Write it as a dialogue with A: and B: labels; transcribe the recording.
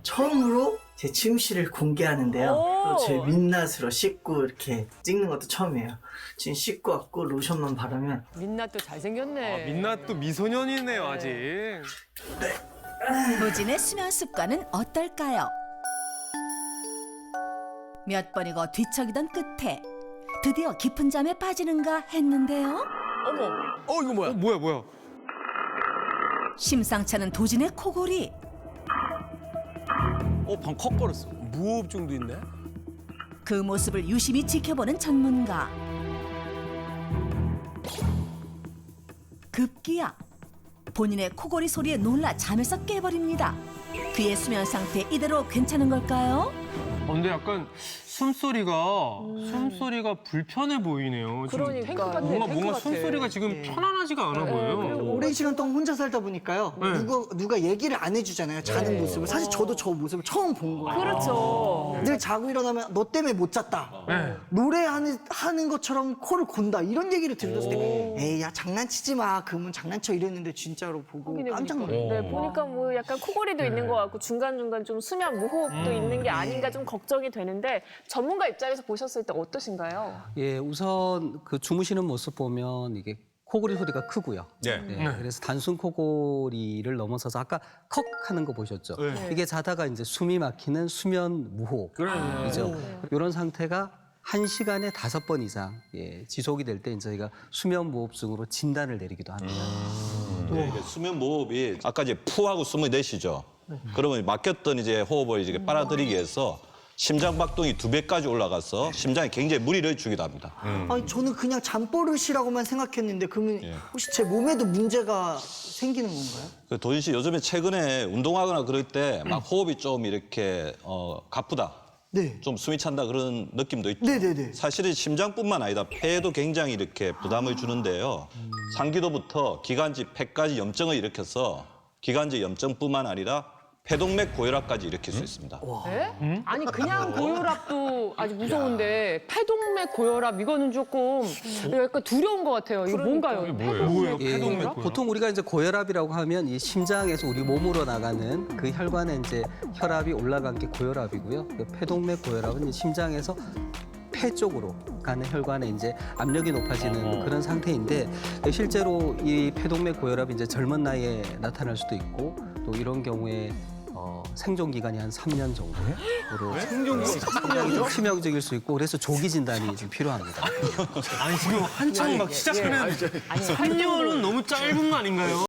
A: 처음으로 제 침실을 공개하는데요. 제 민낯으로 씻고 이렇게 찍는 것도 처음이에요. 지금 씻고 왔고 로션만 바르면
B: 민낯도 잘생겼네.
C: 민낯도 미소년이네요, 아직.
D: 무진의 수면 습관은 어떨까요? 몇 번이고 뒤척이던 끝에 드디어 깊은 잠에 빠지는가 했는데요.
B: 어머.
C: 이거 뭐야? 뭐야?
D: 심상찮은 도진의 코골이.
E: 방 컥거렸어. 무호흡증도 있네.
D: 그 모습을 유심히 지켜보는 전문가. 급기야 본인의 코골이 소리에 놀라 잠에서 깨버립니다. 그의 수면 상태 이대로 괜찮은 걸까요?
C: 근데 약간 숨소리가 불편해 보이네요. 지금
B: 그러니까. 탱크 같네,
C: 뭔가
B: 탱크 같아.
C: 숨소리가 지금 편안하지가 않아 보여요.
A: 오랜 시간 동안 혼자 살다 보니까요. 누가 얘기를 안 해주잖아요. 자는 모습을. 사실 저도 저 모습을 처음 본 거예요.
B: 그렇죠.
A: 늘 자고 일어나면 너 때문에 못 잤다.
C: 네.
A: 노래하는 것처럼 코를 곤다. 이런 얘기를 들었을 때 에이 야 장난치지 마. 그러면 장난쳐 이랬는데 진짜로 보고 깜짝 놀랐어요.
F: 네, 보니까 뭐 약간 코골이도 있는 것 같고 중간중간 좀 수면 무호흡도 있는 게 아닌가 좀 걱정이 되는데 전문가 입장에서 보셨을 때 어떠신가요?
G: 예, 우선 그 주무시는 모습 보면 이게 코골이 소리가 크고요.
E: 네.
G: 그래서 단순 코골이를 넘어서서 아까 컥 하는 거 보셨죠? 이게 자다가 이제 숨이 막히는 수면 무호흡이죠. 이런 상태가 1시간에 5번 이상 지속이 될 때 저희가 수면 무호흡증으로 진단을 내리기도 합니다.
H: 네, 이게 수면 무호흡이 아까 이제 푸 하고 숨을 내쉬죠. 그러면 막혔던 이제 호흡을 이제 빨아들이기 위해서 심장 박동이 2배까지 올라가서 심장에 굉장히 무리를 주기도 합니다.
A: 아니 저는 그냥 잠버릇이라고만 생각했는데 그러면 혹시 제 몸에도 문제가 생기는 건가요?
H: 도진 씨 요즘에 최근에 운동하거나 그럴 때 막 호흡이 좀 이렇게 가쁘다.
A: 네.
H: 좀 숨이 찬다 그런 느낌도 있죠.
A: 네네네.
H: 사실은 심장뿐만 아니라 폐에도 굉장히 이렇게 부담을 주는데요. 상기도부터 기관지 폐까지 염증을 일으켜서 기관지 염증뿐만 아니라 폐동맥 고혈압까지 일으킬 수 있습니다.
B: 네? 아니 그냥 고혈압도 아주 무서운데 폐동맥 고혈압 이거는 조금 약간 두려운 것 같아요. 이거 뭔가요?
C: 뭐예요?
G: 예,
C: 폐동맥 고혈압?
G: 보통 우리가 이제 고혈압이라고 하면 이 심장에서 우리 몸으로 나가는 그 혈관에 이제 혈압이 올라간 게 고혈압이고요. 그 폐동맥 고혈압은 이제 심장에서 폐 쪽으로 가는 혈관에 이제 압력이 높아지는 그런 상태인데 실제로 이 폐동맥 고혈압이 이제 젊은 나이에 나타날 수도 있고 또 이런 경우에 생존 기간이 한 3년 정도로 상당히 좀 치명적일 수 있고 그래서 조기 진단이 좀 필요합니다.
C: 아니 지금 한창 막 시작을 했는데 3년은 너무 짧은 거 아닌가요?